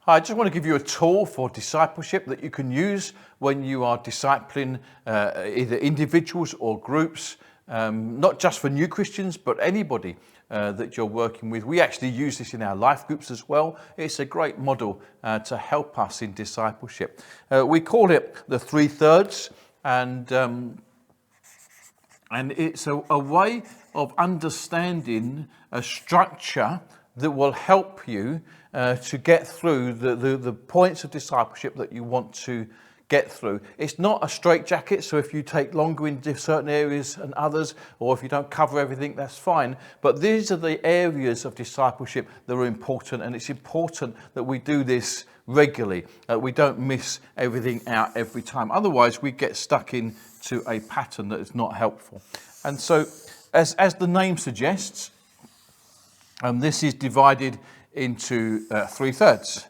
Hi, I just want to give you a tool for discipleship that you can use when you are discipling either individuals or groups, not just for new Christians, but anybody that you're working with. We actually use this in our life groups as well. It's a great model to help us in discipleship. We call it the 3/3, and it's a way of understanding a structure that will help you to get through the points of discipleship that you want to get through. It's not a straitjacket, so if you take longer in certain areas than others, or if you don't cover everything, that's fine. But these are the areas of discipleship that are important, and it's important that we do this regularly. We don't miss everything out every time. Otherwise, we get stuck into a pattern that is not helpful. And so, as the name suggests, this is divided into 3/3,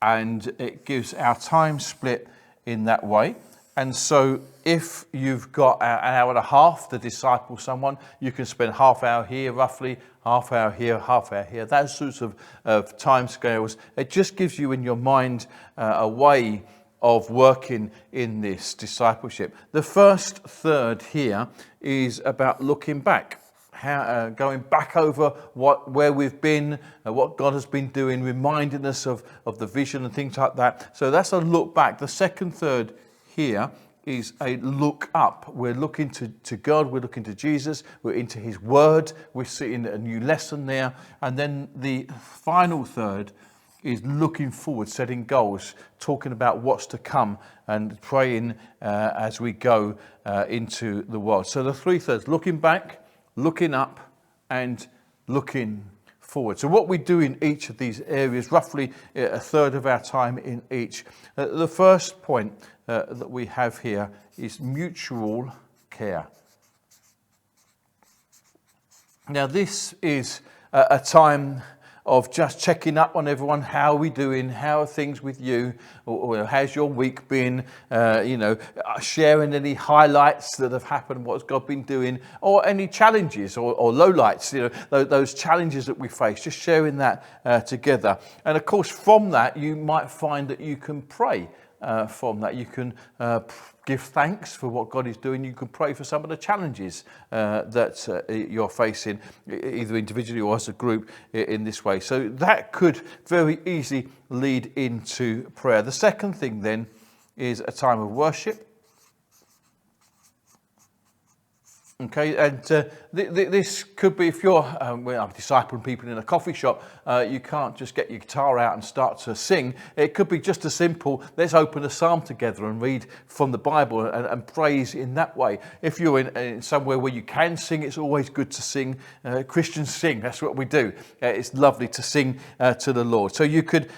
and it gives our time split in that way. And so if you've got an hour and a half to disciple someone, you can spend half hour here roughly, half hour here, half hour here, those sorts of time scales. It just gives you in your mind a way of working in this discipleship. The first third here is about looking back. Going back over where we've been, what God has been doing, reminding us of the vision and things like that. So that's a look back. The second third here is a look up. We're looking to God, we're looking to Jesus, we're into his word, we're seeing a new lesson there. And then the final third is looking forward, setting goals, talking about what's to come and praying as we go into the world. So the 3/3, looking back, looking up, and looking forward. So what we do in each of these areas, roughly a third of our time in each. The first point that we have here is mutual care. Now this is a time of just checking up on everyone. How are we doing? How are things with you? Or how's your week been? Sharing any highlights that have happened, what's God been doing, or any challenges or lowlights, those challenges that we face, just sharing that together. And of course, from that, you might find that you can pray from that. You can give thanks for what God is doing. You can pray for some of the challenges that you're facing, either individually or as a group in this way. So that could very easily lead into prayer. The second thing then is a time of worship. Okay, and this could be, if you're I'm discipling people in a coffee shop, you can't just get your guitar out and start to sing. It could be just as simple, let's open a psalm together and read from the Bible and praise in that way. If you're in somewhere where you can sing, it's always good to sing. Christians sing, that's what we do. It's lovely to sing to the Lord. So you could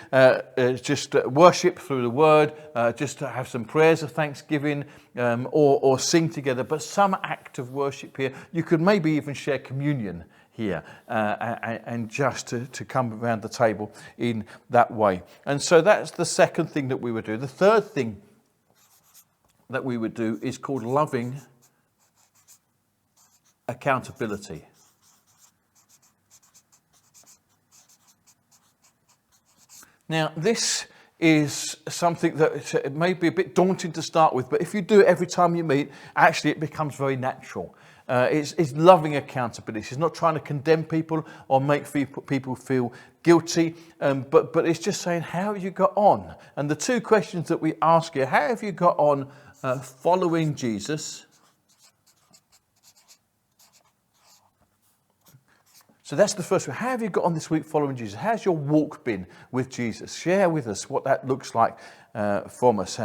just worship through the word, just to have some prayers of thanksgiving, or sing together, but some act of worship here. You could maybe even share communion here and just to come around the table in that way. And so that's the second thing that we would do. The third thing that we would do is called loving accountability. Now, this is something that it may be a bit daunting to start with, but if you do it every time you meet, actually it becomes very natural. It's loving accountability. It's not trying to condemn people or make people feel guilty, but it's just saying, how have you got on? And the two questions that we ask you, how have you got on following Jesus? So that's the first one. How have you got on this week following Jesus? How's your walk been with Jesus? Share with us what that looks like from us.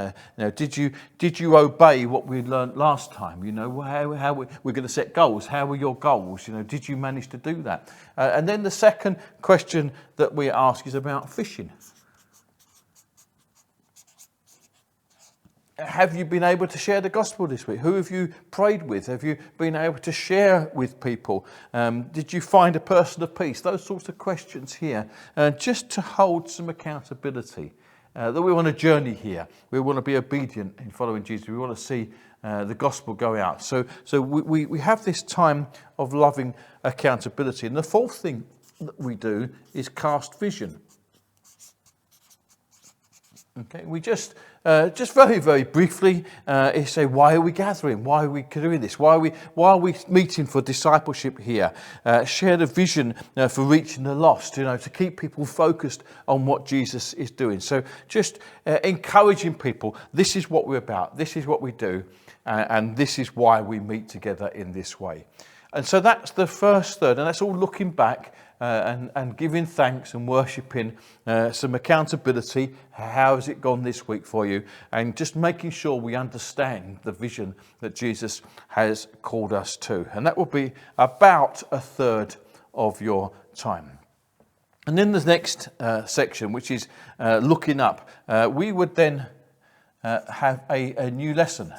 Did you obey what we learned last time? How we're going to set goals. How were your goals? Did you manage to do that? And then the second question that we ask is about fishing. Have you been able to share the gospel this week? Who have you prayed with? Have you been able to share with people? Did you find a person of peace? Those sorts of questions here, just to hold some accountability. That we want a journey here. We want to be obedient in following Jesus. We want to see the gospel go out. So we have this time of loving accountability. And the fourth thing that we do is cast vision. Okay, we just very, very briefly say, why are we gathering? Why are we doing this? Why are we meeting for discipleship here? Share the vision for reaching the lost, to keep people focused on what Jesus is doing. So just encouraging people, this is what we're about, this is what we do, and this is why we meet together in this way. And so that's the first third, and that's all looking back and giving thanks and worshipping, some accountability. How has it gone this week for you? And just making sure we understand the vision that Jesus has called us to. And that will be about a third of your time. And then the next section, which is looking up, we would then have a new lesson.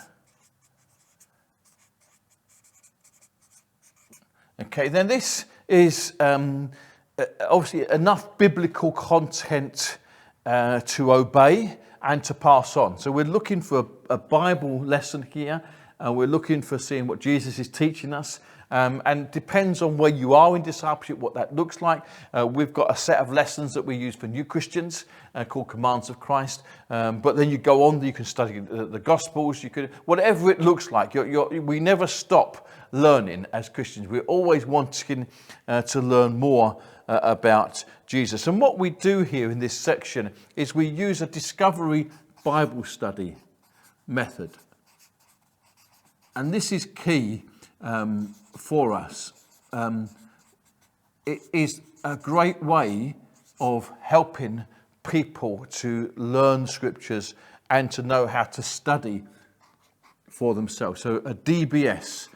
Okay, then this is obviously enough biblical content to obey and to pass on. So we're looking for a Bible lesson here. We're looking for seeing what Jesus is teaching us. And depends on where you are in discipleship, what that looks like. We've got a set of lessons that we use for new Christians called Commands of Christ. But then you go on, you can study the Gospels, you could, whatever it looks like. We never stop learning as Christians. We're always wanting to learn more about Jesus. And what we do here in this section is we use a discovery Bible study method. And this is key for us. It is a great way of helping people to learn scriptures and to know how to study for themselves. So a DBS,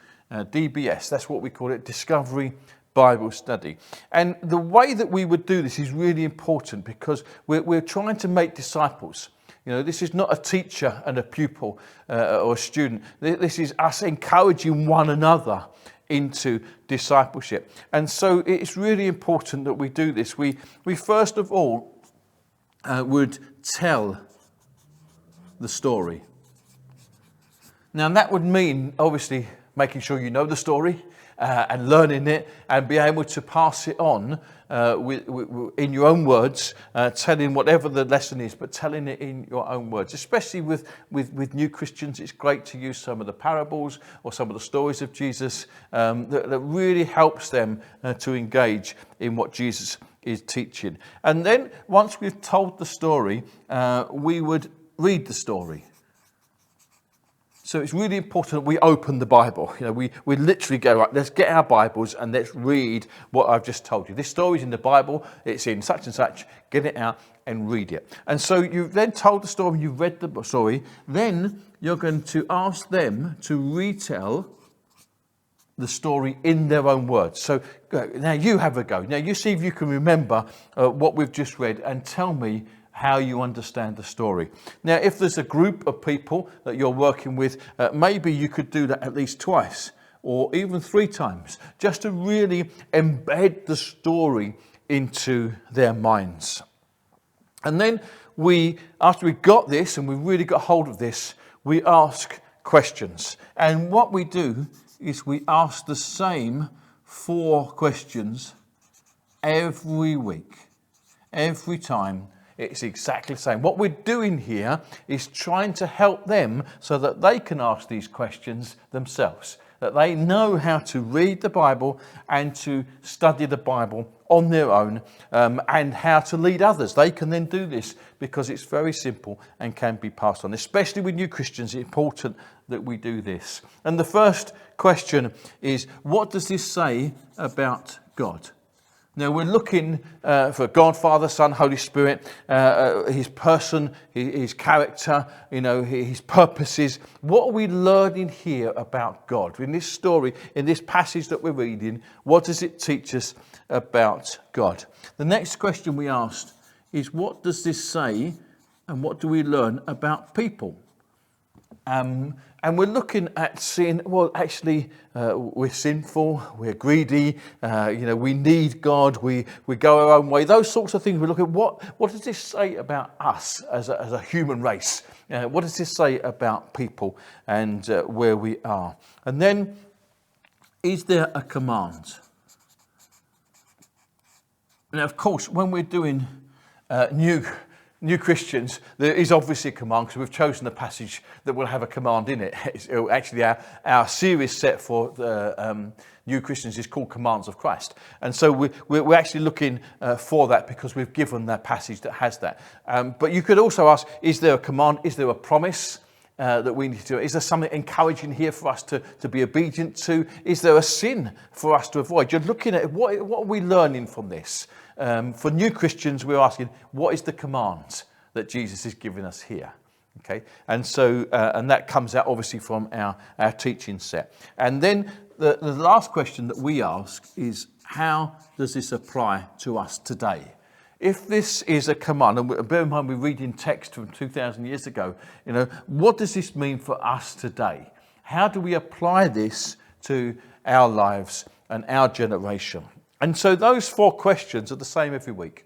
that's what we call it, Discovery Bible Study. And the way that we would do this is really important because we're trying to make disciples. This is not a teacher and a pupil or a student. This is us encouraging one another into discipleship. And so it's really important that we do this. We first of all would tell the story. Now that would mean obviously making sure you know the story and learning it and be able to pass it on in your own words, telling whatever the lesson is, but telling it in your own words. Especially with new Christians, it's great to use some of the parables or some of the stories of Jesus that really helps them to engage in what Jesus is teaching. And then once we've told the story, we would read the story. So it's really important that we open the Bible. We literally go, right, let's get our Bibles and let's read what I've just told you. This story's in the Bible, it's in such and such, get it out and read it. And so you've then told the story, you've read the story, then you're going to ask them to retell the story in their own words. So now you have a go. Now you see if you can remember what we've just read and tell me how you understand the story. Now, if there's a group of people that you're working with, maybe you could do that at least twice or even 3 times, just to really embed the story into their minds. And then after we got this and we really got hold of this, we ask questions. And what we do is we ask the same 4 questions every week, every time. It's exactly the same. What we're doing here is trying to help them so that they can ask these questions themselves, that they know how to read the Bible and to study the Bible on their own, and how to lead others. They can then do this because it's very simple and can be passed on. Especially with new Christians, it's important that we do this. And the first question is, what does this say about God? Now we're looking for God, Father, Son, Holy Spirit, his person, his character, his purposes. What are we learning here about God? In this story, in this passage that we're reading, what does it teach us about God? The next question we asked is, what does this say and what do we learn about people? And we're looking at seeing, well, actually, we're sinful, we're greedy, we need God, we go our own way. Those sorts of things. We look at what does this say about us as a human race? What does this say about people and where we are? And then, is there a command? Now, of course, when we're doing new new Christians, there is obviously a command because we've chosen a passage that will have a command in it. Actually, our series set for the new Christians is called Commands of Christ. And so we're actually looking for that because we've given that passage that has that. But you could also ask, is there a command? Is there a promise that we need to do? Is there something encouraging here for us to be obedient to? Is there a sin for us to avoid? You're looking at what are we learning from this? For new Christians, we're asking, what is the command that Jesus is giving us here? Okay, and so and that comes out obviously from our teaching set. And then the last question that we ask is, how does this apply to us today? If this is a command, and bear in mind we're reading text from 2,000 years ago, what does this mean for us today? How do we apply this to our lives and our generation? And so those 4 questions are the same every week.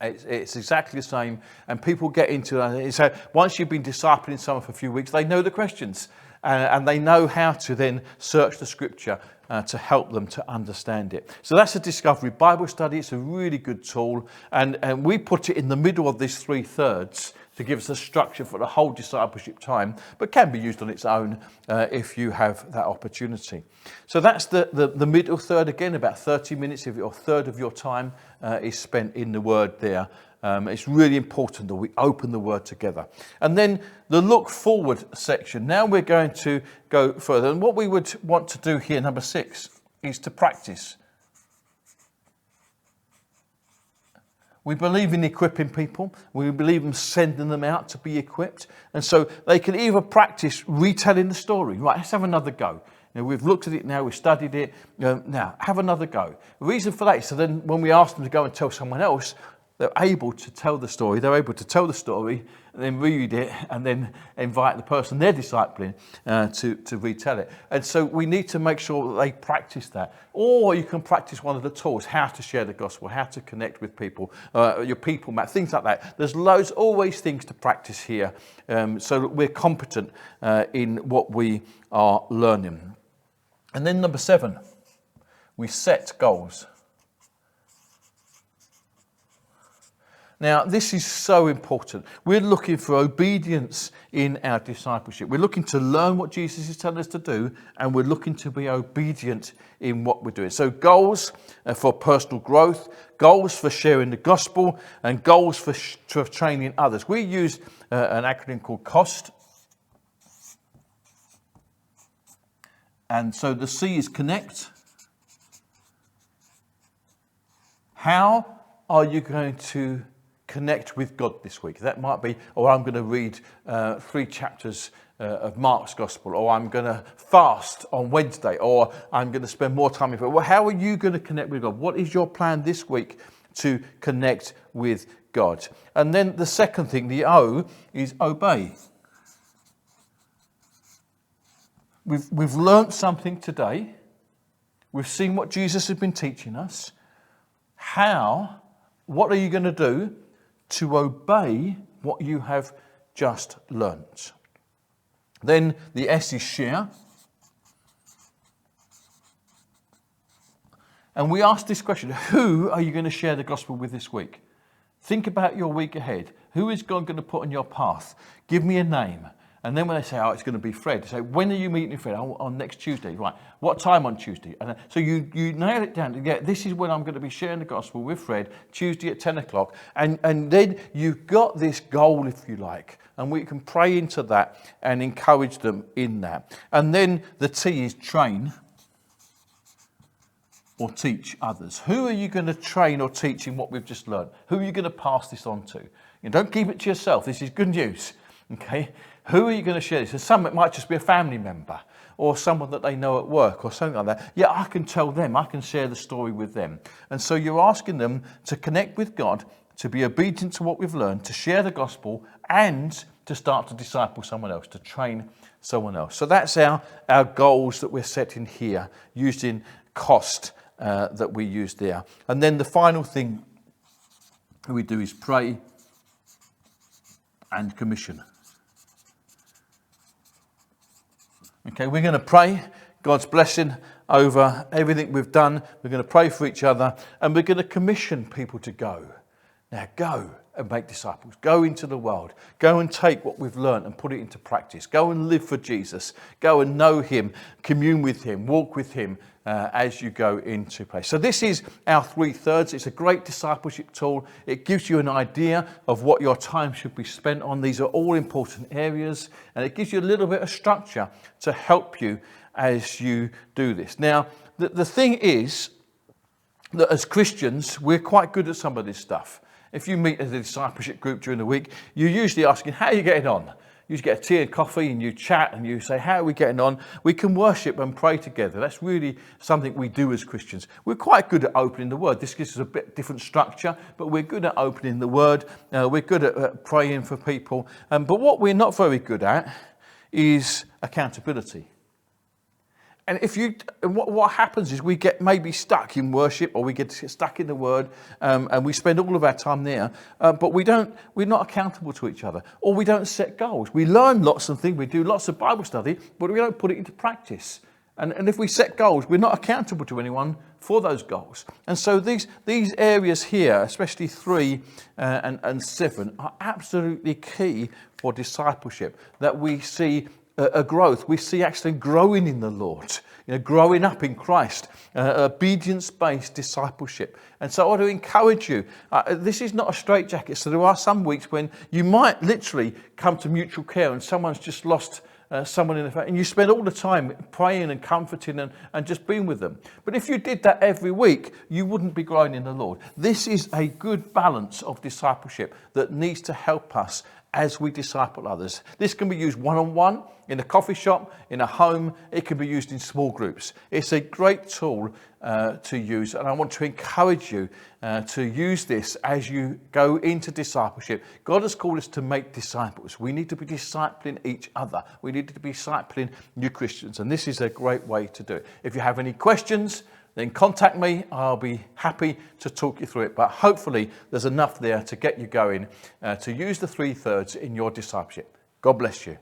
It's exactly the same, and people get into it. So once you've been discipling someone for a few weeks, they know the questions, and they know how to then search the scripture to help them to understand it. So that's a Discovery Bible study. It's a really good tool, and we put it in the middle of these 3/3 to give us a structure for the whole discipleship time, but can be used on its own if you have that opportunity. So that's the middle third. Again, about 30 minutes of your third of your time is spent in the Word there. It's really important that we open the Word together. And then the look forward section. Now we're going to go further. And what we would want to do here, number 6, is to practice. We believe in equipping people. We believe in sending them out to be equipped. And so they can either practice retelling the story. Right, let's have another go. We've looked at it now, we've studied it. Now, have another go. The reason for that is so then when we ask them to go and tell someone else, they're able to tell the story. They're able to tell the story and then read it and then invite the person they're discipling to retell it. And so we need to make sure that they practice that. Or you can practice one of the tools, how to share the gospel, how to connect with people, your people map, things like that. There's always things to practice here so that we're competent in what we are learning. And then number 7, we set goals. Now, this is so important. We're looking for obedience in our discipleship. We're looking to learn what Jesus is telling us to do, and we're looking to be obedient in what we're doing. So goals for personal growth, goals for sharing the gospel, and goals for training others. We use an acronym called COST. And so the C is connect. How are you going to connect with God this week? That might be, or I'm going to read 3 chapters of Mark's Gospel, or I'm going to fast on Wednesday, or I'm going to spend more time with God. Well, how are you going to connect with God? What is your plan this week to connect with God? And then the second thing, the O, is obey. We've learnt something today. We've seen what Jesus has been teaching us. What are you going to do to obey what you have just learnt? Then the S is share. And we ask this question, who are you going to share the gospel with this week? Think about your week ahead. Who is God going to put on your path? Give me a name. And then when they say, it's going to be Fred, they say, when are you meeting Fred? On next Tuesday. Right. What time on Tuesday? And so you nail it down. Yeah, this is when I'm going to be sharing the gospel with Fred, Tuesday at 10 o'clock. And then you've got this goal, if you like. And we can pray into that and encourage them in that. And then the T is train or teach others. Who are you going to train or teach in what we've just learned? Who are you going to pass this on to? Don't keep it to yourself. This is good news. Okay? Who are you going to share this? Some it might just be a family member or someone that they know at work or something like that. Yeah, I can tell them. I can share the story with them. And so you're asking them to connect with God, to be obedient to what we've learned, to share the gospel, and to start to disciple someone else, to train someone else. So that's our goals that we're setting here, using cost that we use there. And then the final thing we do is pray and commission. Okay, we're going to pray God's blessing over everything we've done. We're going to pray for each other, and we're going to commission people to go. Now go. and make disciples. Go into the world. Go and take what we've learned and put it into practice. Go and live for Jesus. Go and know him, commune with him, walk with him as you go into place. So this is our 3/3. It's a great discipleship tool. It gives you an idea of what your time should be spent on. These are all important areas, and it gives you a little bit of structure to help you as you do this. Now, the thing is that as Christians, we're quite good at some of this stuff. If you meet as a discipleship group during the week, you're usually asking, how are you getting on? You just get a tea and coffee and you chat and you say, how are we getting on? We can worship and pray together. That's really something we do as Christians. We're quite good at opening the word. This gives us a bit different structure, but we're good at opening the word. We're good at praying for people. But what we're not very good at is accountability. And what happens is we get maybe stuck in worship, or we get stuck in the word, and we spend all of our time there, but we're not accountable to each other, or we don't set goals. We learn lots of things, we do lots of Bible study, but we don't put it into practice. And if we set goals, we're not accountable to anyone for those goals. And so these areas here, especially 3 and 7, are absolutely key for discipleship, that we see a growth. We see actually growing in the Lord, growing up in Christ, obedience-based discipleship. And so I want to encourage you, this is not a straitjacket. So there are some weeks when you might literally come to mutual care and someone's just lost someone in the family, and you spend all the time praying and comforting and just being with them. But if you did that every week, you wouldn't be growing in the Lord. This is a good balance of discipleship that needs to help us as we disciple others. This can be used one-on-one, in a coffee shop, in a home. It can be used in small groups. It's a great tool to use, and I want to encourage you to use this as you go into discipleship. God has called us to make disciples. We need to be discipling each other. We need to be discipling new Christians, and this is a great way to do it. If you have any questions, then contact me. I'll be happy to talk you through it. But hopefully there's enough there to get you going to use the 3/3 in your discipleship. God bless you.